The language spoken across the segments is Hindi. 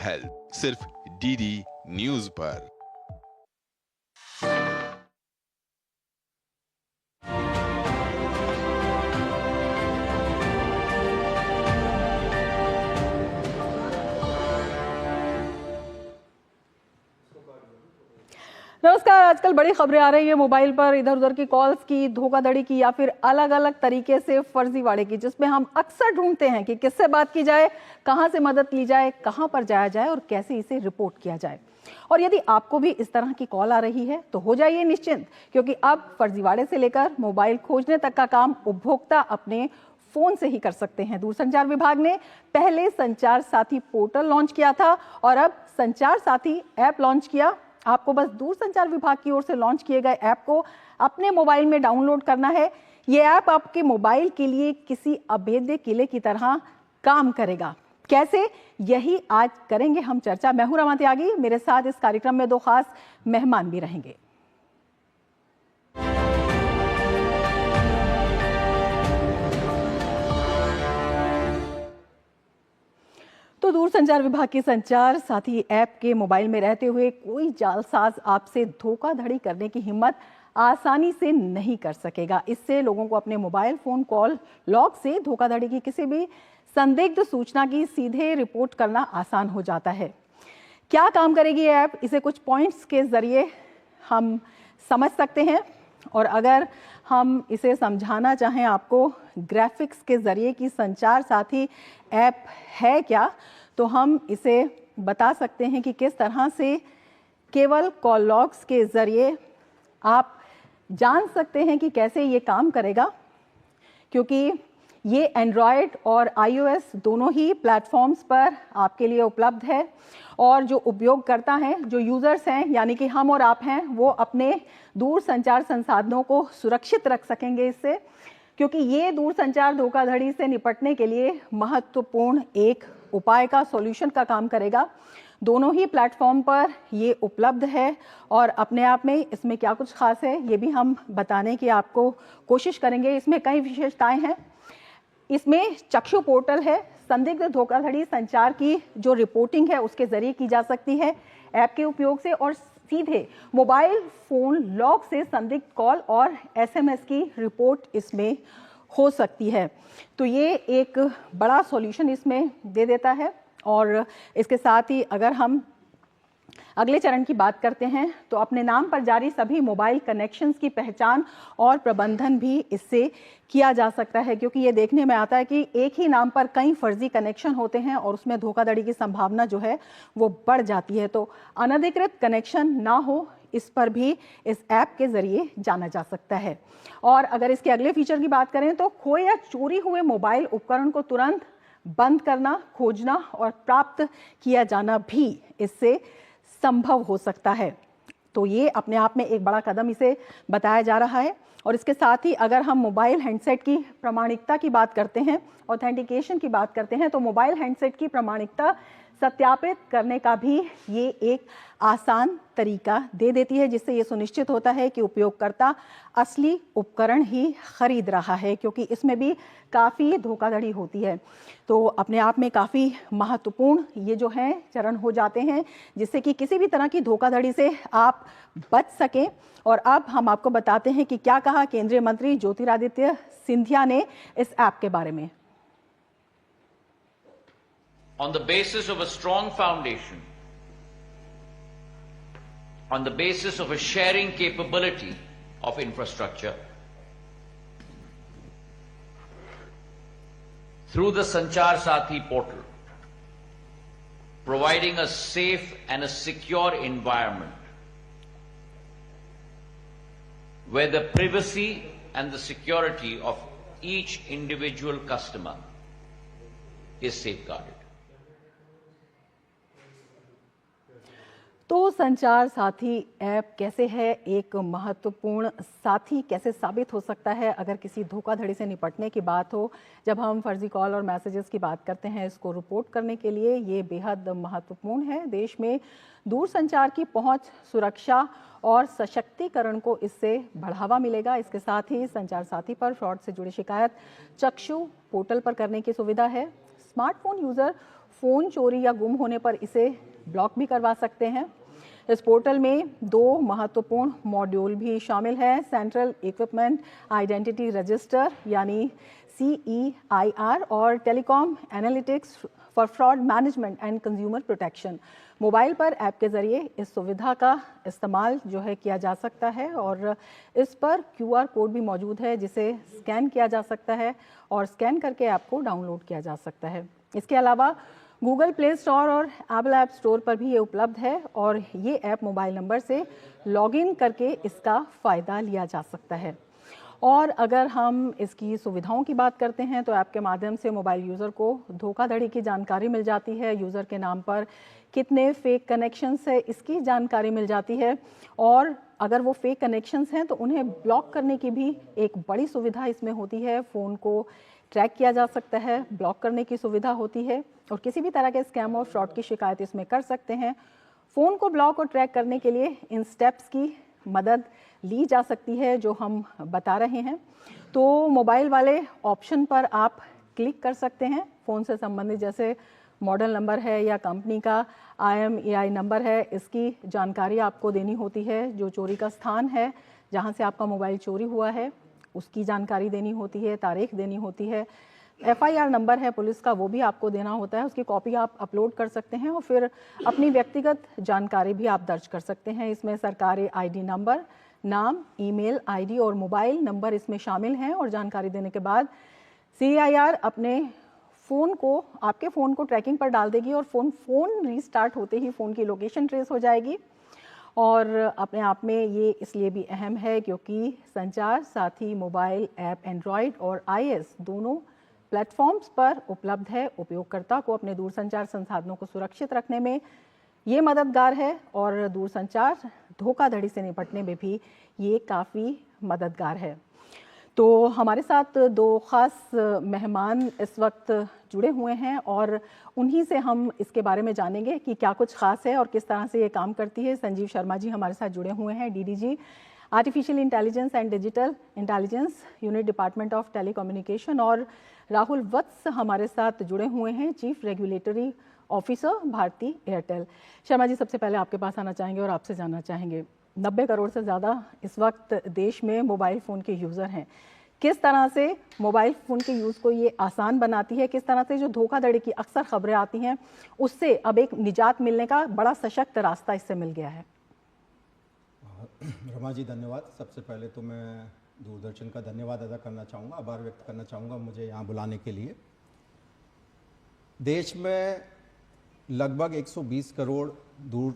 हेल्थ सिर्फ डीडी न्यूज पर। नमस्कार। आजकल बड़ी खबरें आ रही है मोबाइल पर, इधर उधर की कॉल्स की, धोखाधड़ी की या फिर अलग अलग तरीके से फर्जीवाड़े की, जिसमें हम अक्सर ढूंढते हैं कि किससे बात की जाए, कहां से मदद ली जाए, कहां पर जाया जाए और कैसे इसे रिपोर्ट किया जाए। और यदि आपको भी इस तरह की कॉल आ रही है तो हो जाइए निश्चिंत, क्योंकि अब फर्जीवाड़े से लेकर मोबाइल खोजने तक का काम उपभोक्ता अपने फोन से ही कर सकते हैं। दूरसंचार विभाग ने पहले संचार साथी पोर्टल लॉन्च किया था और अब संचार साथी ऐप लॉन्च किया। आपको बस दूरसंचार विभाग की ओर से लॉन्च किए गए ऐप को अपने मोबाइल में डाउनलोड करना है। ये ऐप आपके मोबाइल के लिए किसी अभेद्य किले की तरह काम करेगा। कैसे, यही आज करेंगे हम चर्चा। मैं हूं रमा त्यागी, मेरे साथ इस कार्यक्रम में दो खास मेहमान भी रहेंगे। तो दूरसंचार विभाग की संचार साथी ऐप के मोबाइल में रहते हुए कोई जालसाज आपसे धोखाधड़ी करने की हिम्मत आसानी से नहीं कर सकेगा। इससे लोगों को अपने मोबाइल फोन कॉल लॉग से धोखाधड़ी की किसी भी संदिग्ध सूचना की सीधे रिपोर्ट करना आसान हो जाता है। क्या काम करेगी ये ऐप, इसे कुछ पॉइंट्स के जरिए हम समझ सकते हैं। और अगर हम इसे समझाना चाहें आपको ग्राफिक्स के जरिए कि संचार साथी ऐप है क्या, तो हम इसे बता सकते हैं कि किस तरह से केवल कॉल लॉग्स के जरिए आप जान सकते हैं कि कैसे ये काम करेगा, क्योंकि ये एंड्रॉयड और iOS दोनों ही प्लेटफॉर्म्स पर आपके लिए उपलब्ध है। और जो उपयोगकर्ता हैं, जो यूजर्स हैं, यानी कि हम और आप हैं, वो अपने दूर संचार संसाधनों को सुरक्षित रख सकेंगे इससे, क्योंकि ये दूरसंचार धोखाधड़ी से निपटने के लिए महत्वपूर्ण एक उपाय का, सॉल्यूशन का काम करेगा। दोनों ही प्लेटफॉर्म पर ये उपलब्ध है और अपने आप में इसमें क्या कुछ खास है ये भी हम बताने की आपको कोशिश करेंगे। इसमें कई विशेषताएं हैं। इसमें चक्षु पोर्टल है, संदिग्ध धोखाधड़ी संचार की जो रिपोर्टिंग है उसके जरिए की जा सकती है ऐप के उपयोग से, और सीधे मोबाइल फोन लॉग से संदिग्ध कॉल और SMS की रिपोर्ट इसमें हो सकती है। तो ये एक बड़ा सॉल्यूशन इसमें दे देता है। और इसके साथ ही अगर हम अगले चरण की बात करते हैं तो अपने नाम पर जारी सभी मोबाइल कनेक्शंस की पहचान और प्रबंधन भी इससे किया जा सकता है, क्योंकि ये देखने में आता है कि एक ही नाम पर कई फर्जी कनेक्शन होते हैं और उसमें धोखाधड़ी की संभावना जो है वो बढ़ जाती है। तो अनधिकृत कनेक्शन ना हो, इस पर भी इस ऐप के जरिए जाना जा सकता है। और अगर इसके अगले फीचर की बात करें तो खोए या चोरी हुए मोबाइल उपकरण को तुरंत बंद करना, खोजना और प्राप्त किया जाना भी इससे संभव हो सकता है। तो ये अपने आप में एक बड़ा कदम इसे बताया जा रहा है। और इसके साथ ही अगर हम मोबाइल हैंडसेट की प्रामाणिकता की बात करते हैं, ऑथेंटिकेशन की बात करते हैं, तो मोबाइल हैंडसेट की प्रामाणिकता सत्यापित करने का भी ये एक आसान तरीका दे देती है, जिससे ये सुनिश्चित होता है कि उपयोगकर्ता असली उपकरण ही खरीद रहा है, क्योंकि इसमें भी काफ़ी धोखाधड़ी होती है। तो अपने आप में काफ़ी महत्वपूर्ण ये जो है चरण हो जाते हैं, जिससे कि किसी भी तरह की धोखाधड़ी से आप बच सकें। और अब हम आपको बताते हैं कि क्या कहा केंद्रीय मंत्री ज्योतिरादित्य सिंधिया ने इस ऐप के बारे में। On the basis of a strong foundation, on the basis of a sharing capability of infrastructure, through the Sanchar Sathi portal, providing a safe and a secure environment where the privacy and the security of each individual customer is safeguarded. तो संचार साथी ऐप कैसे है एक महत्वपूर्ण साथी, कैसे साबित हो सकता है अगर किसी धोखाधड़ी से निपटने की बात हो। जब हम फर्जी कॉल और मैसेजेस की बात करते हैं, इसको रिपोर्ट करने के लिए ये बेहद महत्वपूर्ण है। देश में दूरसंचार की पहुंच, सुरक्षा और सशक्तिकरण को इससे बढ़ावा मिलेगा। इसके साथ ही संचार साथी पर फ्रॉड से जुड़ी शिकायत चक्षु पोर्टल पर करने की सुविधा है। स्मार्टफोन यूजर फ़ोन चोरी या गुम होने पर इसे ब्लॉक भी करवा सकते हैं। इस पोर्टल में 2 महत्वपूर्ण मॉड्यूल भी शामिल हैं, सेंट्रल इक्विपमेंट आइडेंटिटी रजिस्टर यानी CEIR और telecom analytics for fraud management and consumer protection. Mobile पर ऐप के ज़रिए इस सुविधा का इस्तेमाल जो है किया जा सकता है और इस पर QR कोड भी मौजूद है जिसे स्कैन किया जा सकता है और स्कैन करके ऐप को डाउनलोड किया जा सकता है। इसके अलावा गूगल प्ले स्टोर और एप्पल ऐप स्टोर पर भी ये उपलब्ध है और ये ऐप मोबाइल नंबर से लॉगिन करके इसका फ़ायदा लिया जा सकता है। और अगर हम इसकी सुविधाओं की बात करते हैं तो ऐप के माध्यम से मोबाइल यूज़र को धोखाधड़ी की जानकारी मिल जाती है, यूज़र के नाम पर कितने फेक कनेक्शंस है इसकी जानकारी मिल जाती है और अगर वो फेक कनेक्शंस हैं तो उन्हें ब्लॉक करने की भी एक बड़ी सुविधा इसमें होती है। फ़ोन को ट्रैक किया जा सकता है, ब्लॉक करने की सुविधा होती है और किसी भी तरह के स्कैम और फ्रॉड की शिकायत इसमें कर सकते हैं। फ़ोन को ब्लॉक और ट्रैक करने के लिए इन स्टेप्स की मदद ली जा सकती है जो हम बता रहे हैं। तो मोबाइल वाले ऑप्शन पर आप क्लिक कर सकते हैं, फ़ोन से संबंधित जैसे मॉडल नंबर है या कंपनी का IMEI नंबर है, इसकी जानकारी आपको देनी होती है। जो चोरी का स्थान है जहां से आपका मोबाइल चोरी हुआ है उसकी जानकारी देनी होती है, तारीख देनी होती है। FIR नंबर है पुलिस का, वो भी आपको देना होता है, उसकी कॉपी आप अपलोड कर सकते हैं और फिर अपनी व्यक्तिगत जानकारी भी आप दर्ज कर सकते हैं। इसमें सरकारी ID नंबर, नाम, ईमेल ID और मोबाइल नंबर इसमें शामिल हैं और जानकारी देने के बाद CEIR अपने फ़ोन को, आपके फ़ोन को ट्रैकिंग पर डाल देगी और फ़ोन रीस्टार्ट होते ही फ़ोन की लोकेशन ट्रेस हो जाएगी। और अपने आप में ये इसलिए भी अहम है क्योंकि संचार साथी मोबाइल ऐप एंड्रॉयड और iOS दोनों प्लेटफॉर्म्स पर उपलब्ध है। उपयोगकर्ता को अपने दूरसंचार संसाधनों को सुरक्षित रखने में ये मददगार है और दूरसंचार धोखाधड़ी से निपटने में भी ये काफ़ी मददगार है। तो हमारे साथ 2 ख़ास मेहमान इस वक्त जुड़े हुए हैं और उन्हीं से हम इसके बारे में जानेंगे कि क्या कुछ ख़ास है और किस तरह से ये काम करती है। संजीव शर्मा जी हमारे साथ जुड़े हुए हैं, DDG artificial intelligence and digital intelligence unit department of telecommunication और राहुल वत्स हमारे साथ जुड़े हुए हैं, chief regulatory officer Bharti Airtel. Sharma ji, सबसे पहले आपके पास आना चाहेंगे और आपसे जानना चाहेंगे 90 करोड़ से ज़्यादा इस वक्त देश में मोबाइल फ़ोन के यूज़र हैं। किस तरह से मोबाइल फ़ोन के यूज़ को ये आसान बनाती है, किस तरह से जो धोखाधड़ी की अक्सर खबरें आती हैं उससे अब एक निजात मिलने का बड़ा सशक्त रास्ता इससे मिल गया है। रमा जी धन्यवाद। सबसे पहले तो मैं दूरदर्शन का धन्यवाद अदा करना चाहूँगा, आभार व्यक्त करना चाहूँगा मुझे यहाँ बुलाने के लिए। देश में लगभग 120 करोड़ दूर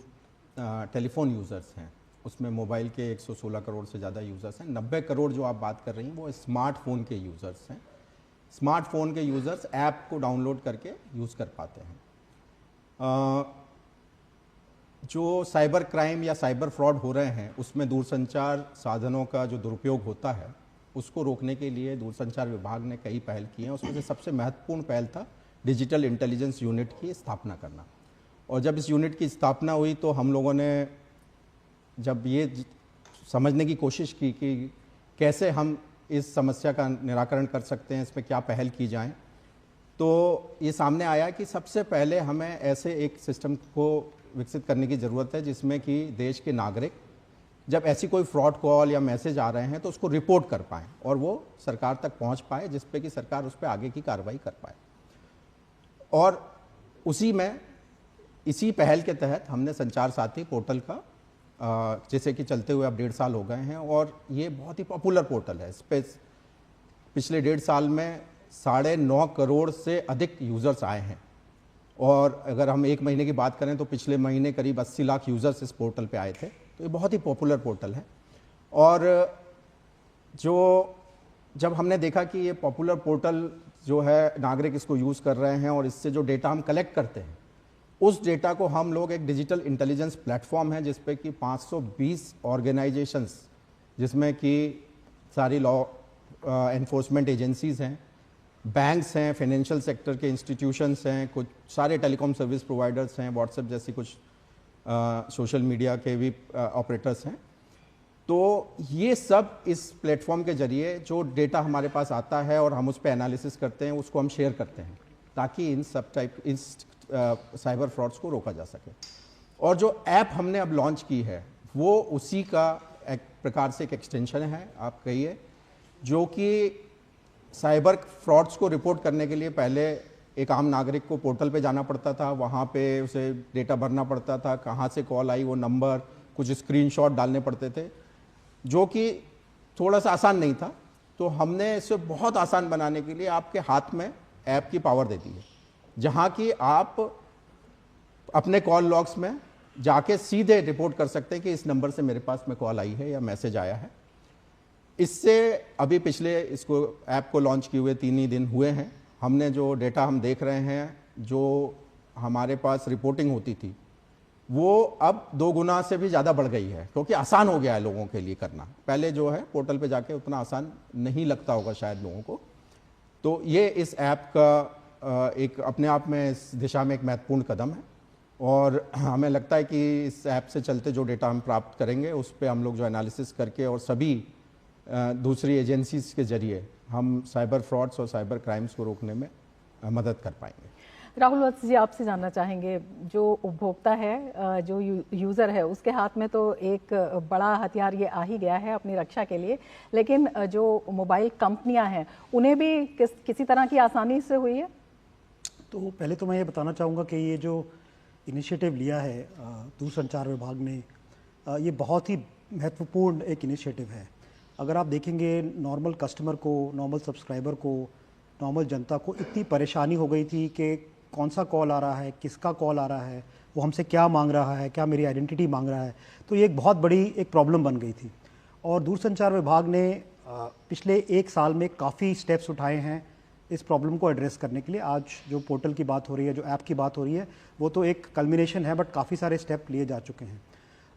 टेलीफोन यूज़र्स हैं, उसमें मोबाइल के 116 करोड़ से ज़्यादा यूज़र्स हैं। 90 करोड़ जो आप बात कर रही हैं वो स्मार्टफोन के यूज़र्स हैं। स्मार्टफोन के यूज़र्स ऐप को डाउनलोड करके यूज़ कर पाते हैं। जो साइबर क्राइम या साइबर फ्रॉड हो रहे हैं उसमें दूरसंचार साधनों का जो दुरुपयोग होता है उसको रोकने के लिए दूरसंचार विभाग ने कई पहल की हैं। उसमें से सबसे महत्वपूर्ण पहल था डिजिटल इंटेलिजेंस यूनिट की स्थापना करना। और जब इस यूनिट की स्थापना हुई तो हम लोगों ने जब ये समझने की कोशिश की कि कैसे हम इस समस्या का निराकरण कर सकते हैं, इसमें क्या पहल की जाए, तो ये सामने आया कि सबसे पहले हमें ऐसे एक सिस्टम को विकसित करने की ज़रूरत है जिसमें कि देश के नागरिक जब ऐसी कोई फ्रॉड कॉल या मैसेज आ रहे हैं तो उसको रिपोर्ट कर पाएँ और वो सरकार तक पहुंच पाए, जिस पे कि सरकार उस पर आगे की कार्रवाई कर पाए। और इसी पहल के तहत हमने संचार साथी पोर्टल का जैसे कि चलते हुए अब 1.5 साल हो गए हैं और ये बहुत ही पॉपुलर पोर्टल है। इस पे पिछले 1.5 साल में 9.5 करोड़ से अधिक यूज़र्स आए हैं और अगर हम 1 महीने की बात करें तो पिछले महीने करीब 80 लाख यूज़र्स इस पोर्टल पे आए थे। तो ये बहुत ही पॉपुलर पोर्टल है। और जब हमने देखा कि ये पॉपुलर पोर्टल जो है नागरिक इसको यूज़ कर रहे हैं और इससे जो डेटा हम कलेक्ट करते हैं उस डेटा को हम लोग एक डिजिटल इंटेलिजेंस प्लेटफॉर्म है जिसपे कि 520 ऑर्गेनाइजेशंस जिसमें कि सारी लॉ एनफोर्समेंट एजेंसीज़ हैं, बैंक्स हैं, फाइनेंशियल सेक्टर के इंस्टीट्यूशंस हैं, कुछ सारे टेलीकॉम सर्विस प्रोवाइडर्स हैं, व्हाट्सएप जैसी कुछ सोशल मीडिया के भी ऑपरेटर्स हैं। तो ये सब इस प्लेटफॉर्म के जरिए जो डेटा हमारे पास आता है और हम उस पर एनालिसिस करते हैं उसको हम शेयर करते हैं ताकि इन साइबर फ्रॉड्स को रोका जा सके। और जो ऐप हमने अब लॉन्च की है वो उसी का एक प्रकार से एक एक्सटेंशन है, आप कहिए, जो कि साइबर फ्रॉड्स को रिपोर्ट करने के लिए पहले एक आम नागरिक को पोर्टल पे जाना पड़ता था, वहाँ पे उसे डेटा भरना पड़ता था, कहाँ से कॉल आई वो नंबर, कुछ स्क्रीनशॉट डालने पड़ते थे, जो कि थोड़ा सा आसान नहीं था। तो हमने इसे बहुत आसान बनाने के लिए आपके हाथ में ऐप की पावर दे दी है, जहाँ की आप अपने कॉल लॉग्स में जाके सीधे रिपोर्ट कर सकते हैं कि इस नंबर से मेरे पास में कॉल आई है या मैसेज आया है। इससे अभी पिछले इसको ऐप को लॉन्च किए हुए 3 ही दिन हुए हैं, हमने जो डेटा हम देख रहे हैं, जो हमारे पास रिपोर्टिंग होती थी वो अब 2 गुना से भी ज़्यादा बढ़ गई है, क्योंकि आसान हो गया है लोगों के लिए करना। पहले जो है पोर्टल पे जाके उतना आसान नहीं लगता होगा शायद लोगों को। तो ये इस ऐप का एक अपने आप में इस दिशा में एक महत्वपूर्ण कदम है, और हमें लगता है कि इस ऐप से चलते जो डेटा हम प्राप्त करेंगे उस पर हम लोग जो एनालिसिस करके और सभी दूसरी एजेंसीज के जरिए हम साइबर फ्रॉड्स और साइबर क्राइम्स को रोकने में मदद कर पाएंगे। राहुल वत्स जी, आपसे जानना चाहेंगे, जो उपभोक्ता है, जो यूज़र है, उसके हाथ में तो एक बड़ा हथियार ये आ ही गया है अपनी रक्षा के लिए, लेकिन जो मोबाइल कंपनियां हैं उन्हें भी किसी तरह की आसानी से हुई है? तो पहले तो मैं ये बताना चाहूँगा कि ये जो इनिशिएटिव लिया है दूरसंचार विभाग ने, ये बहुत ही महत्वपूर्ण एक इनिशिएटिव है। अगर आप देखेंगे नॉर्मल कस्टमर को, नॉर्मल सब्सक्राइबर को, नॉर्मल जनता को इतनी परेशानी हो गई थी कि कौन सा कॉल आ रहा है, किसका कॉल आ रहा है, वो हमसे क्या मांग रहा है, क्या मेरी आइडेंटिटी मांग रहा है। तो ये एक बहुत बड़ी एक प्रॉब्लम बन गई थी, और दूरसंचार विभाग ने पिछले 1 साल में काफ़ी स्टेप्स उठाए हैं इस प्रॉब्लम को एड्रेस करने के लिए। आज जो पोर्टल की बात हो रही है, जो ऐप की बात हो रही है, वो तो एक कल्मिनेशन है, बट काफ़ी सारे स्टेप लिए जा चुके हैं।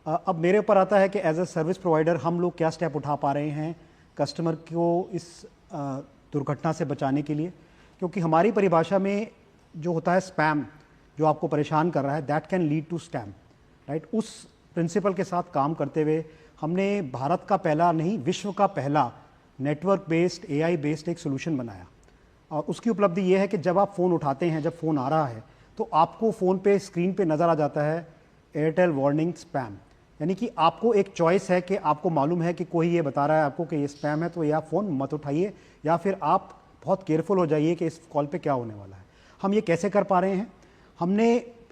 अब मेरे ऊपर आता है कि एज अ सर्विस प्रोवाइडर हम लोग क्या स्टेप उठा पा रहे हैं कस्टमर को इस दुर्घटना से बचाने के लिए, क्योंकि हमारी परिभाषा में जो होता है स्पैम, जो आपको परेशान कर रहा है, that can lead to scam, right. उस प्रिंसिपल के साथ काम करते हुए हमने भारत का पहला नहीं, विश्व का पहला नेटवर्क बेस्ड, AI बेस्ड एक सोल्यूशन बनाया। और उसकी उपलब्धि ये है कि जब आप फ़ोन उठाते हैं, जब फ़ोन आ रहा है, तो आपको फ़ोन पे स्क्रीन पे नज़र आ जाता है एयरटेल वार्निंग स्पैम, यानी कि आपको एक चॉइस है कि आपको मालूम है कि कोई ये बता रहा है आपको कि ये स्पैम है, तो या फ़ोन मत उठाइए, या फिर आप बहुत केयरफुल हो जाइए कि इस कॉल पे क्या होने वाला है। हम ये कैसे कर पा रहे हैं? हमने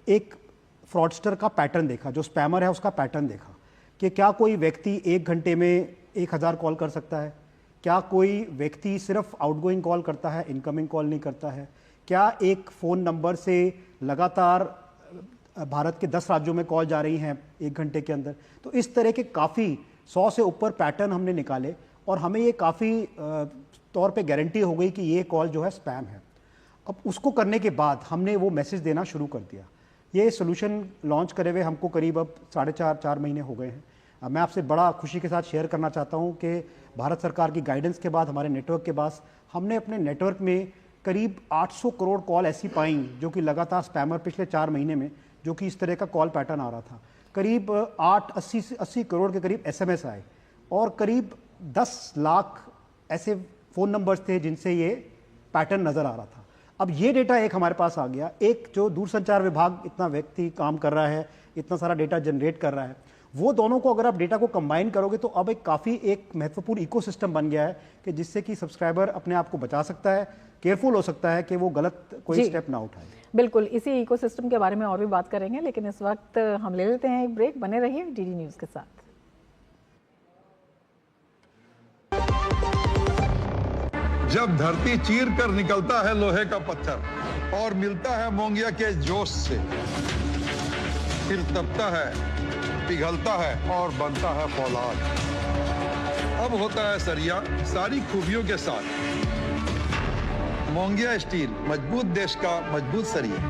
एक फ्रॉडस्टर का पैटर्न देखा, जो स्पैमर है उसका पैटर्न देखा कि क्या कोई व्यक्ति 1 घंटे में 1000 कॉल कर सकता है, क्या कोई व्यक्ति सिर्फ आउटगोइंग कॉल करता है, इनकमिंग कॉल नहीं करता है, क्या एक फ़ोन नंबर से लगातार भारत के 10 राज्यों में कॉल जा रही हैं 1 घंटे के अंदर। तो इस तरह के काफ़ी 100 से ऊपर पैटर्न हमने निकाले, और हमें ये काफ़ी तौर पे गारंटी हो गई कि ये कॉल जो है स्पैम है। अब उसको करने के बाद हमने वो मैसेज देना शुरू कर दिया। ये सोल्यूशन लॉन्च करे हुए हमको करीब अब 4.5 महीने हो गए हैं। मैं आपसे बड़ा खुशी के साथ शेयर करना चाहता हूँ कि भारत सरकार की गाइडेंस के बाद, हमारे नेटवर्क के बाद, हमने अपने नेटवर्क में करीब 800 करोड़ कॉल ऐसी पाई जो कि लगातार स्पैमर पिछले 4 महीने में, जो कि इस तरह का कॉल पैटर्न आ रहा था। करीब 80 करोड़ के करीब SMS आए, और करीब 10 लाख ऐसे फ़ोन नंबर्स थे जिनसे ये पैटर्न नज़र आ रहा था। अब ये डेटा एक हमारे पास आ गया, एक जो दूरसंचार विभाग इतना व्यक्ति काम कर रहा है, इतना सारा डेटा जनरेट कर रहा है, वो दोनों को अगर आप डेटा को कंबाइन करोगे तो अब एक काफ़ी एक महत्वपूर्ण इकोसिस्टम बन गया है कि जिससे कि सब्सक्राइबर अपने आप को बचा सकता है, केयरफुल हो सकता है कि वो गलत कोई स्टेप ना उठाए। बिल्कुल, इसी इकोसिस्टम के बारे में और भी बात करेंगे, लेकिन इस वक्त हम ले लेते हैं एक ब्रेक। बने रहिए DD न्यूज़ के साथ। जब धरती चीर कर निकलता है लोहे का पत्थर और मिलता है मोंगिया के जोश से, फिर तपता है, पिघलता है और बनता है फौलाद। अब होता है सरिया सारी खूबियों के साथ। मोंगिया स्टील, मजबूत देश का मजबूत सरिया।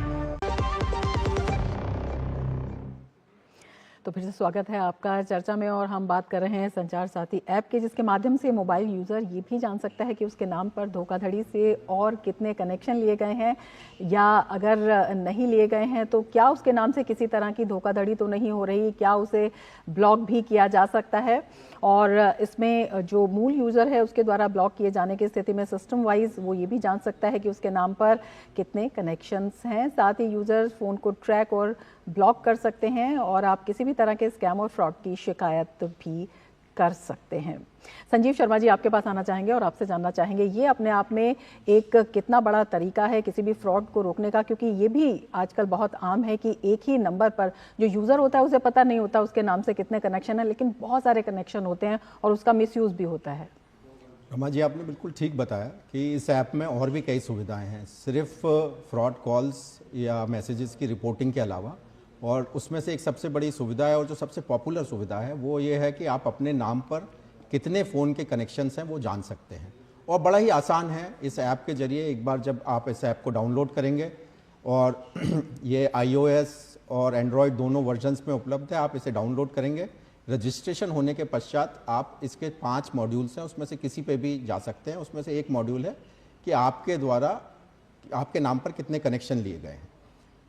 तो फिर से स्वागत है आपका चर्चा में और हम बात कर रहे हैं संचार साथी ऐप के, जिसके माध्यम से मोबाइल यूज़र ये भी जान सकता है कि उसके नाम पर धोखाधड़ी से और कितने कनेक्शन लिए गए हैं, या अगर नहीं लिए गए हैं तो क्या उसके नाम से किसी तरह की धोखाधड़ी तो नहीं हो रही, क्या उसे ब्लॉक भी किया जा सकता है। और इसमें जो मूल यूज़र है उसके द्वारा ब्लॉक किए जाने की स्थिति में सिस्टम वाइज वो ये भी जान सकता है कि उसके नाम पर कितने कनेक्शंस हैं। साथ ही यूज़र फ़ोन को ट्रैक और ब्लॉक कर सकते हैं और आप किसी भी तरह के स्कैम और फ्रॉड की शिकायत भी कर सकते हैं। संजीव शर्मा जी, आपके पास आना चाहेंगे और आपसे जानना चाहेंगे ये अपने आप में एक कितना बड़ा तरीका है किसी भी फ्रॉड को रोकने का, क्योंकि ये भी आजकल बहुत आम है कि एक ही नंबर पर जो यूज़र होता है उसे पता नहीं होता उसके नाम से कितने कनेक्शन है, लेकिन बहुत सारे कनेक्शन होते हैं और उसका मिसयूज़ भी होता है। रमा जी, आपने बिल्कुल ठीक बताया कि इस ऐप में और भी कई सुविधाएं हैं, सिर्फ फ्रॉड कॉल्स या मैसेजेस की रिपोर्टिंग के अलावा। और उसमें से एक सबसे बड़ी सुविधा है और जो सबसे पॉपुलर सुविधा है वो ये है कि आप अपने नाम पर कितने फ़ोन के कनेक्शंस हैं वो जान सकते हैं। और बड़ा ही आसान है इस ऐप के ज़रिए। एक बार जब आप इस ऐप को डाउनलोड करेंगे, और ये iOS और एंड्रॉयड दोनों वर्जन्स में उपलब्ध है, आप इसे डाउनलोड करेंगे। रजिस्ट्रेशन होने के पश्चात आप इसके 5 मॉड्यूल्स हैं, उसमें से किसी पे भी जा सकते हैं। उसमें से एक मॉड्यूल है कि आपके द्वारा आपके नाम पर कितने कनेक्शन लिए गए हैं,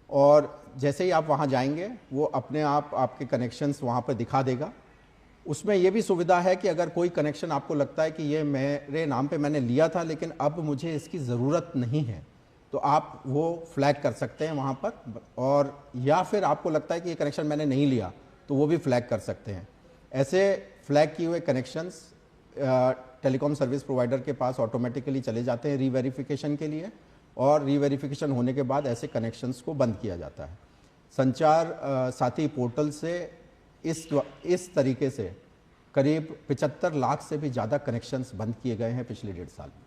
और जैसे ही आप वहाँ जाएंगे वो अपने आप आपके कनेक्शंस वहाँ पर दिखा देगा। उसमें ये भी सुविधा है कि अगर कोई कनेक्शन आपको लगता है कि ये मेरे नाम पे मैंने लिया था लेकिन अब मुझे इसकी ज़रूरत नहीं है, तो आप वो फ्लैग कर सकते हैं वहाँ पर। और या फिर आपको लगता है कि ये कनेक्शन मैंने नहीं लिया तो वो भी फ्लैग कर सकते हैं। ऐसे फ्लैग किए हुए कनेक्शंस टेलीकॉम सर्विस प्रोवाइडर के पास ऑटोमेटिकली चले जाते हैं रीवेरिफिकेशन के लिए, और रीवेरिफिकेशन होने के बाद ऐसे कनेक्शंस को बंद किया जाता है। संचार साथी पोर्टल से इस तरीके से करीब 75 लाख से भी ज़्यादा कनेक्शंस बंद किए गए हैं पिछले 1.5 साल में।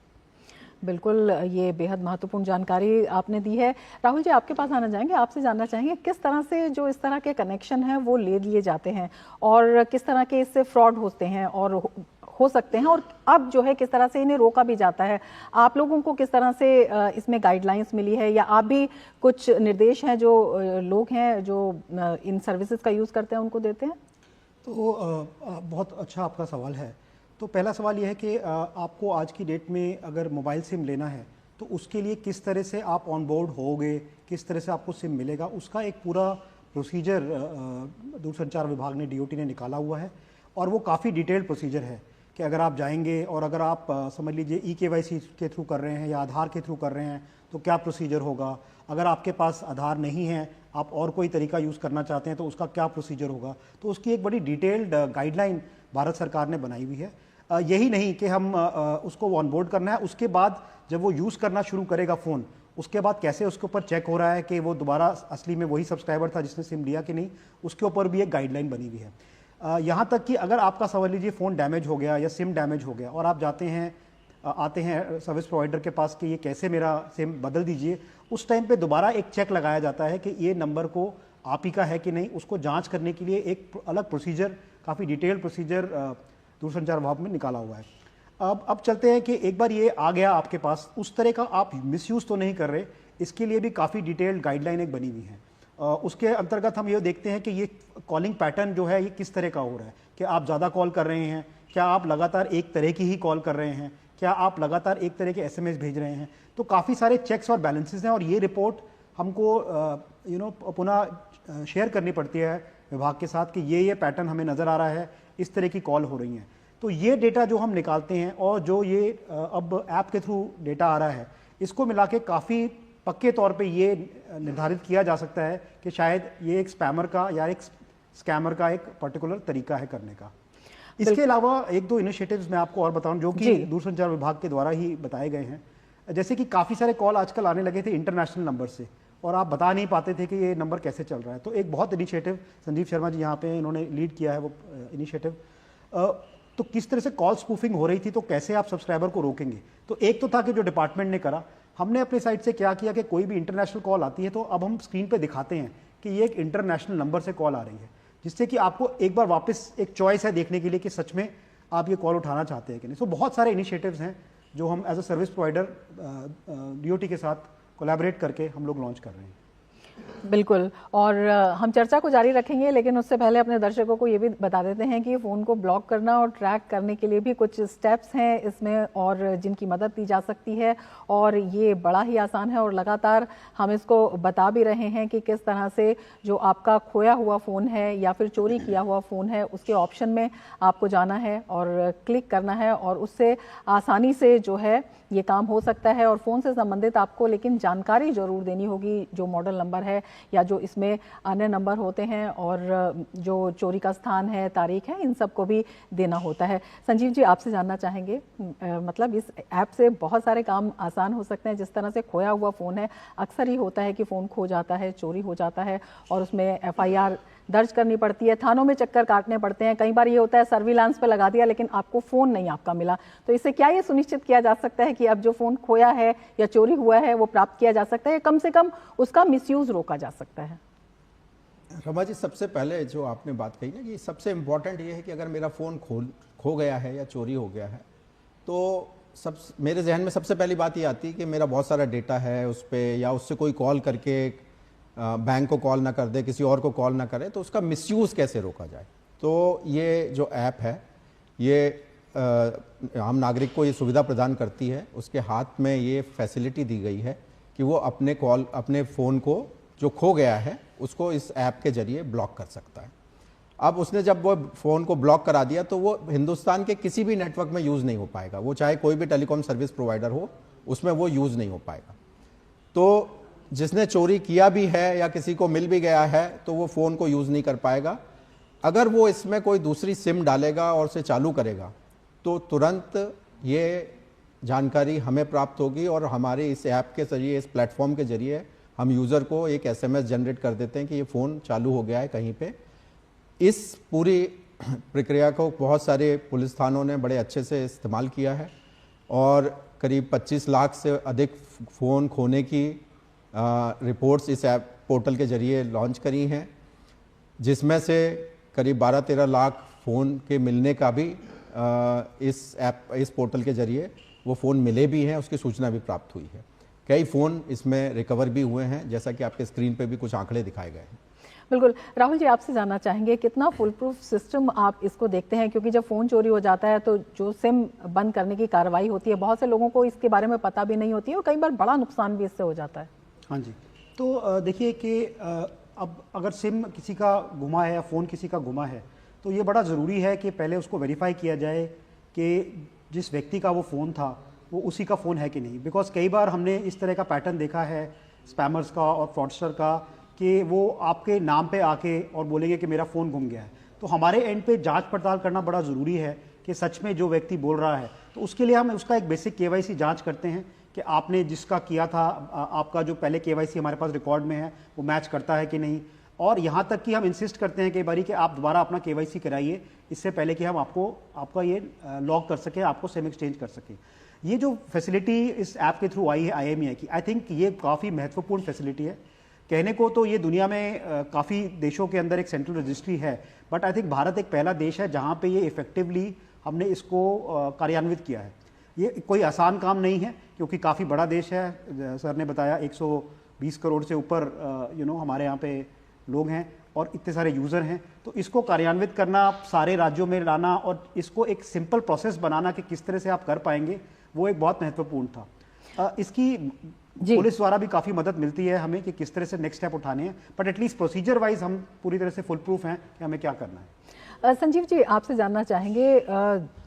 बिल्कुल, ये बेहद महत्वपूर्ण जानकारी आपने दी है। राहुल जी, आपके पास आना चाहेंगे, आपसे जानना चाहेंगे किस तरह से जो इस तरह के कनेक्शन हैं वो ले लिए जाते हैं और किस तरह के इससे फ्रॉड होते हैं और हो सकते हैं, और अब जो है किस तरह से इन्हें रोका भी जाता है। आप लोगों को किस तरह से इसमें गाइडलाइंस मिली है, या आप भी कुछ निर्देश हैं जो लोग हैं जो इन सर्विसेज का यूज़ करते हैं उनको देते हैं? तो बहुत अच्छा आपका सवाल है। तो पहला सवाल यह है कि आपको आज की डेट में अगर मोबाइल सिम लेना है तो उसके लिए किस तरह से आप ऑन बोर्ड होगे, किस तरह से आपको सिम मिलेगा, उसका एक पूरा प्रोसीजर दूरसंचार विभाग ने, DOT ने निकाला हुआ है। और वो काफ़ी डिटेल्ड प्रोसीजर है कि अगर आप जाएंगे और अगर आप समझ लीजिए eKYC के थ्रू कर रहे हैं या आधार के थ्रू कर रहे हैं तो क्या प्रोसीजर होगा। अगर आपके पास आधार नहीं है, आप और कोई तरीका यूज़ करना चाहते हैं तो उसका क्या प्रोसीजर होगा। तो उसकी एक बड़ी डिटेल्ड गाइडलाइन भारत सरकार ने बनाई हुई है। यही नहीं कि हम उसको ऑनबोर्ड करना है, उसके बाद जब वो यूज़ करना शुरू करेगा फ़ोन, उसके बाद कैसे उसके ऊपर चेक हो रहा है कि वो दोबारा असली में वही सब्सक्राइबर था जिसने सिम लिया कि नहीं, उसके ऊपर भी एक गाइडलाइन बनी हुई है। यहाँ तक कि अगर आपका समझ लीजिए फ़ोन डैमेज हो गया या सिम डैमेज हो गया और आप आते हैं सर्विस प्रोवाइडर के पास कि ये कैसे मेरा सिम बदल दीजिए, उस टाइम पे दोबारा एक चेक लगाया जाता है कि ये नंबर को आप ही का है कि नहीं। उसको जांच करने के लिए एक अलग प्रोसीजर, काफ़ी डिटेल्ड प्रोसीजर दूरसंचार विभाग में निकाला हुआ है। अब चलते हैं कि एक बार ये आ गया आपके पास, उस तरह का आप मिसयूज़ तो नहीं कर रहे, इसके लिए भी काफ़ी डिटेल्ड गाइडलाइन एक बनी हुई है। उसके अंतर्गत हम ये देखते हैं कि ये कॉलिंग पैटर्न जो है ये किस तरह का हो रहा है, कि आप ज़्यादा कॉल कर रहे हैं, क्या आप लगातार एक तरह की ही कॉल कर रहे हैं, क्या आप लगातार एक तरह के SMS भेज रहे हैं। तो काफ़ी सारे चेक्स और बैलेंसेस हैं और ये रिपोर्ट हमको पुनः शेयर करनी पड़ती है विभाग के साथ कि ये पैटर्न हमें नज़र आ रहा है, इस तरह की कॉल हो रही हैं। तो ये डेटा जो हम निकालते हैं और जो ये अब ऐप के थ्रू डेटा आ रहा है, इसको मिला के काफ़ी पक्के तौर पे ये निर्धारित किया जा सकता है कि शायद ये एक स्पैमर का या एक स्कैमर का एक पर्टिकुलर तरीका है करने का। इसके अलावा एक दो इनिशिएटिव्स मैं आपको और बताऊं जो कि दूरसंचार विभाग के द्वारा ही बताए गए हैं। जैसे कि काफ़ी सारे कॉल आजकल आने लगे थे इंटरनेशनल नंबर से और आप बता नहीं पाते थे कि ये नंबर कैसे चल रहा है। तो एक बहुत इनिशिएटिव संजीव शर्मा जी यहाँ पे इन्होंने लीड किया है वो इनिशिएटिव। तो किस तरह से कॉल स्पूफिंग हो रही थी, तो कैसे आप सब्सक्राइबर को रोकेंगे। तो एक तो था कि जो डिपार्टमेंट ने करा, हमने अपनी साइड से क्या किया कि कोई भी इंटरनेशनल कॉल आती है तो अब हम स्क्रीन पे दिखाते हैं कि ये एक इंटरनेशनल नंबर से कॉल आ रही है, जिससे कि आपको एक बार वापस एक चॉइस है देखने के लिए कि सच में आप ये कॉल उठाना चाहते हैं कि नहीं। सो बहुत सारे इनिशिएटिव्स हैं जो हम as a service provider DOT के साथ कोलैबोरेट करके हम लोग लॉन्च कर रहे हैं। बिल्कुल। और हम चर्चा को जारी रखेंगे, लेकिन उससे पहले अपने दर्शकों को ये भी बता देते हैं कि फ़ोन को ब्लॉक करना और ट्रैक करने के लिए भी कुछ स्टेप्स हैं इसमें, और जिनकी मदद ली जा सकती है, और ये बड़ा ही आसान है। और लगातार हम इसको बता भी रहे हैं कि किस तरह से जो आपका खोया हुआ फ़ोन है या फिर चोरी किया हुआ फ़ोन है, उसके ऑप्शन में आपको जाना है और क्लिक करना है, और उससे आसानी से जो है ये काम हो सकता है। और फ़ोन से संबंधित आपको लेकिन जानकारी ज़रूर देनी होगी, जो मॉडल नंबर है या जो इसमें अन्य नंबर होते हैं, और जो चोरी का स्थान है, तारीख है, इन सब को भी देना होता है। संजीव जी, आपसे जानना चाहेंगे, मतलब इस ऐप से बहुत सारे काम आसान हो सकते हैं। जिस तरह से खोया हुआ फ़ोन है, अक्सर ही होता है कि फ़ोन खो जाता है, चोरी हो जाता है, और उसमें FIR दर्ज करनी पड़ती है, थानों में चक्कर काटने पड़ते हैं। कई बार ये होता है सर्विलांस पे लगा दिया लेकिन आपको फ़ोन नहीं आपका मिला। तो इससे क्या ये सुनिश्चित किया जा सकता है कि अब जो फ़ोन खोया है या चोरी हुआ है वो प्राप्त किया जा सकता है, कम से कम उसका मिसयूज़ रोका जा सकता है? रमा जी, सबसे पहले जो आपने बात कही ना, कि सबसे इम्पॉर्टेंट ये है कि अगर मेरा फ़ोन खो गया है या चोरी हो गया है, तो मेरे जहन में सबसे पहली बात ये आती है कि मेरा बहुत सारा डेटा है उस पर, या उससे कोई कॉल करके बैंक को कॉल ना कर दे, किसी और को कॉल ना करे, तो उसका मिसयूज़ कैसे रोका जाए। तो ये जो ऐप है, ये आम नागरिक को ये सुविधा प्रदान करती है। उसके हाथ में ये फैसिलिटी दी गई है कि वो अपने फ़ोन को जो खो गया है उसको इस ऐप के जरिए ब्लॉक कर सकता है। अब उसने जब वो फ़ोन को ब्लॉक करा दिया तो वो हिंदुस्तान के किसी भी नेटवर्क में यूज़ नहीं हो पाएगा, वो चाहे कोई भी टेलीकॉम सर्विस प्रोवाइडर हो, उसमें वो यूज़ नहीं हो पाएगा। तो जिसने चोरी किया भी है या किसी को मिल भी गया है तो वो फ़ोन को यूज़ नहीं कर पाएगा। अगर वो इसमें कोई दूसरी सिम डालेगा और उसे चालू करेगा तो तुरंत ये जानकारी हमें प्राप्त होगी, और हमारे इस ऐप के जरिए, इस प्लेटफॉर्म के जरिए हम यूज़र को एक SMS जनरेट कर देते हैं कि ये फ़ोन चालू हो गया है कहीं पे। इस पूरी प्रक्रिया को बहुत सारे पुलिस थानों ने बड़े अच्छे से इस्तेमाल किया है, और करीब 25 लाख से अधिक फ़ोन खोने की रिपोर्ट्स इस ऐप पोर्टल के जरिए लॉन्च करी हैं, जिसमें से करीब 12-13 लाख फ़ोन के मिलने का भी इस पोर्टल के जरिए वो फ़ोन मिले भी हैं, उसकी सूचना भी प्राप्त हुई है। कई फ़ोन इसमें रिकवर भी हुए हैं, जैसा कि आपके स्क्रीन पे भी कुछ आंकड़े दिखाए गए हैं। बिल्कुल। राहुल जी, आपसे जानना चाहेंगे कितना फुल प्रूफ सिस्टम आप इसको देखते हैं, क्योंकि जब फ़ोन चोरी हो जाता है तो जो सिम बंद करने की कार्रवाई होती है, बहुत से लोगों को इसके बारे में पता भी नहीं होती है, और कई बार बड़ा नुकसान भी इससे हो जाता है। हाँ जी, तो देखिए कि अब अगर सिम किसी का गुमा है या फ़ोन किसी का गुमा है, तो ये बड़ा ज़रूरी है कि पहले उसको वेरीफाई किया जाए कि जिस व्यक्ति का वो फ़ोन था वो उसी का फ़ोन है कि नहीं। बिकॉज़ कई बार हमने इस तरह का पैटर्न देखा है स्पैमर्स का और फ्रॉडस्टर का, कि वो आपके नाम पे आके और बोलेंगे कि मेरा फ़ोन गुम गया है। तो हमारे एंड पे जांच पड़ताल करना बड़ा ज़रूरी है कि सच में जो व्यक्ति बोल रहा है, तो उसके लिए हम उसका एक बेसिक KYC जांच करते हैं कि आपने जिसका किया था, आपका जो पहले KYC हमारे पास रिकॉर्ड में है वो मैच करता है कि नहीं। और यहाँ तक कि हम इंसिस्ट करते हैं कई बारी कि आप दोबारा अपना KYC कराइए, इससे पहले कि हम आपका ये लॉक कर सकें, आपको सिम एक्सचेंज कर सकें। ये जो फैसिलिटी इस ऐप के थ्रू आई है IMEI की, आई थिंक ये काफ़ी महत्वपूर्ण फैसिलिटी है। कहने को तो ये दुनिया में काफ़ी देशों के अंदर एक सेंट्रल रजिस्ट्री है, बट आई थिंक भारत एक पहला देश है जहाँ पे ये इफेक्टिवली हमने इसको कार्यान्वित किया है। ये कोई आसान काम नहीं है, क्योंकि काफ़ी बड़ा देश है। सर ने बताया 120 करोड़ से ऊपर हमारे यहाँ पे लोग हैं और इतने सारे यूज़र हैं। तो इसको कार्यान्वित करना, सारे राज्यों में लाना और इसको एक सिंपल प्रोसेस बनाना कि किस तरह से आप कर पाएंगे, वो एक बहुत महत्वपूर्ण था। इसकी पुलिस द्वारा भी काफ़ी मदद मिलती है हमें कि किस तरह से नेक्स्ट स्टेप उठाने हैं, बट एटलीस्ट प्रोसीजर वाइज हम पूरी तरह से फुल प्रूफ हैं कि हमें क्या करना है। संजीव जी, आपसे जानना चाहेंगे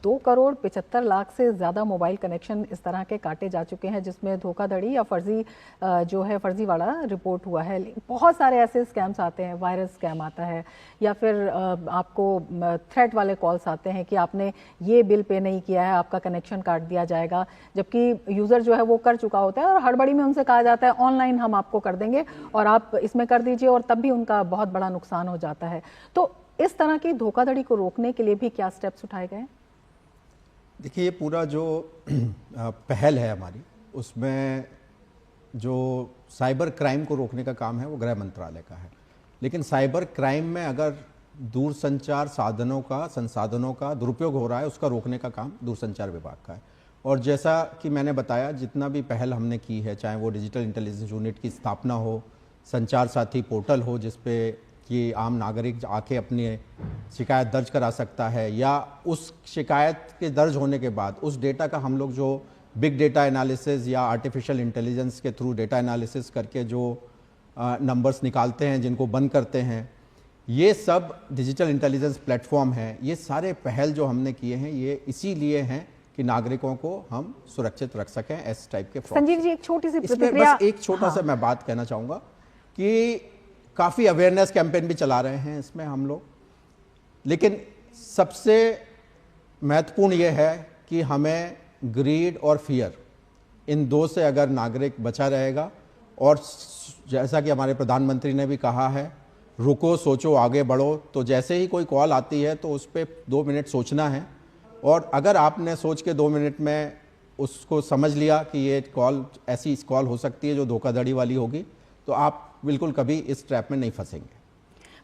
2,75,00,000 से ज़्यादा मोबाइल कनेक्शन इस तरह के काटे जा चुके हैं जिसमें धोखाधड़ी या फर्जीवाड़ा रिपोर्ट हुआ है। बहुत सारे ऐसे स्कैम्स आते हैं, वायरस स्कैम आता है, या फिर आपको थ्रेट वाले कॉल्स आते हैं कि आपने ये बिल पे नहीं किया है, आपका कनेक्शन काट दिया जाएगा, जबकि यूज़र जो है वो कर चुका होता है और हड़बड़ी में उनसे कहा जाता है ऑनलाइन हम आपको कर देंगे और आप इसमें कर दीजिए, और तब भी उनका बहुत बड़ा नुकसान हो जाता है। तो इस तरह की धोखाधड़ी को रोकने के लिए भी क्या स्टेप्स उठाए गए? देखिए, ये पूरा जो पहल है हमारी, उसमें जो साइबर क्राइम को रोकने का काम है वो गृह मंत्रालय का है। लेकिन साइबर क्राइम में अगर दूरसंचार संसाधनों का दुरुपयोग हो रहा है, उसका रोकने का काम दूरसंचार विभाग का है। और जैसा कि मैंने बताया, जितना भी पहल हमने की है, चाहे वो डिजिटल इंटेलिजेंस यूनिट की स्थापना हो संचार साथी पोर्टल हो जिस पे कि आम नागरिक आके अपनी शिकायत दर्ज करा सकता है, या उस शिकायत के दर्ज होने के बाद उस डेटा का हम लोग जो बिग डेटा एनालिसिस या आर्टिफिशियल इंटेलिजेंस के थ्रू डेटा एनालिसिस करके जो नंबर्स निकालते हैं, जिनको बंद करते हैं, ये सब डिजिटल इंटेलिजेंस प्लेटफॉर्म है। ये सारे पहल जो हमने किए हैं ये इसीलिए हैं कि नागरिकों को हम सुरक्षित रख सकें इस टाइप के फ्रॉड। संजीव जी, एक छोटी सी इसमें प्रतिक्रिया। बस एक छोटा सा मैं बात कहना चाहूँगा कि काफ़ी अवेयरनेस कैंपेन भी चला रहे हैं इसमें हम लोग, लेकिन सबसे महत्वपूर्ण ये है कि हमें ग्रीड और फियर, इन दो से अगर नागरिक बचा रहेगा, और जैसा कि हमारे प्रधानमंत्री ने भी कहा है, रुको सोचो आगे बढ़ो, तो जैसे ही कोई कॉल आती है तो उस पर 2 मिनट सोचना है, और अगर आपने सोच के 2 मिनट में उसको समझ लिया कि ये कॉल ऐसी कॉल हो सकती है जो धोखाधड़ी वाली होगी, तो आप बिल्कुल कभी इस ट्रैप में नहीं फंसेंगे।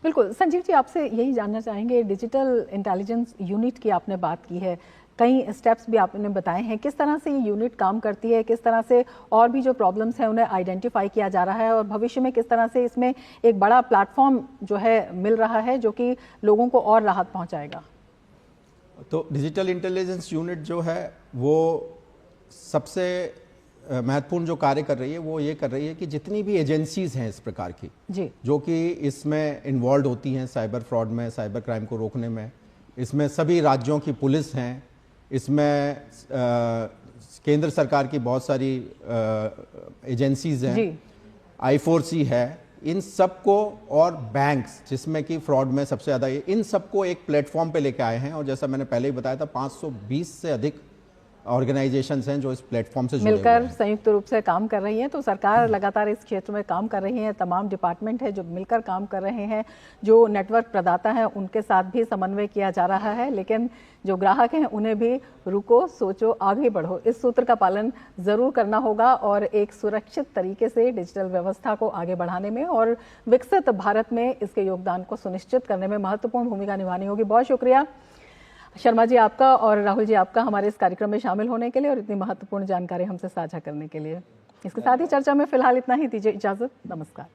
बिल्कुल। संजीव जी, आपसे यही जानना चाहेंगे, डिजिटल इंटेलिजेंस यूनिट की आपने बात की है, कई स्टेप्स भी आपने बताए हैं, किस तरह से ये यूनिट काम करती है, किस तरह से और भी जो प्रॉब्लम्स हैं उन्हें आइडेंटिफाई किया जा रहा है, और भविष्य में किस तरह से इसमें एक बड़ा प्लेटफॉर्म जो है मिल रहा है जो कि लोगों को और राहत पहुंचाएगा? तो डिजिटल इंटेलिजेंस यूनिट जो है वो सबसे महत्वपूर्ण जो कार्य कर रही है वो ये कर रही है कि जितनी भी एजेंसीज हैं इस प्रकार की जी, जो कि इसमें इन्वॉल्व होती हैं साइबर फ्रॉड में, साइबर क्राइम को रोकने में, इसमें सभी राज्यों की पुलिस हैं, इसमें केंद्र सरकार की बहुत सारी एजेंसीज हैं, I4C है, इन सबको, और बैंक्स जिसमें कि फ्रॉड में सबसे ज़्यादा, इन सबको एक प्लेटफॉर्म पे लेके आए हैं। और जैसा मैंने पहले ही बताया था, 520 से अधिक ऑर्गेनाइजेशंस हैं जो इस प्लेटफॉर्म से जुड़े हुए मिलकर हैं। संयुक्त रूप से काम कर रही है। तो सरकार लगातार इस क्षेत्र में काम कर रही है, तमाम डिपार्टमेंट है जो मिलकर काम कर रहे हैं, जो नेटवर्क प्रदाता हैं उनके साथ भी समन्वय किया जा रहा है, लेकिन जो ग्राहक हैं उन्हें भी रुको सोचो आगे बढ़ो, इस सूत्र का पालन जरूर करना होगा, और एक सुरक्षित तरीके से डिजिटल व्यवस्था को आगे बढ़ाने में और विकसित भारत में इसके योगदान को सुनिश्चित करने में महत्वपूर्ण भूमिका निभानी होगी। बहुत शुक्रिया शर्मा जी आपका और राहुल जी आपका हमारे इस कार्यक्रम में शामिल होने के लिए और इतनी महत्वपूर्ण जानकारी हमसे साझा करने के लिए। इसके साथ ही चर्चा में फिलहाल इतना ही, दीजिए इजाजत, नमस्कार।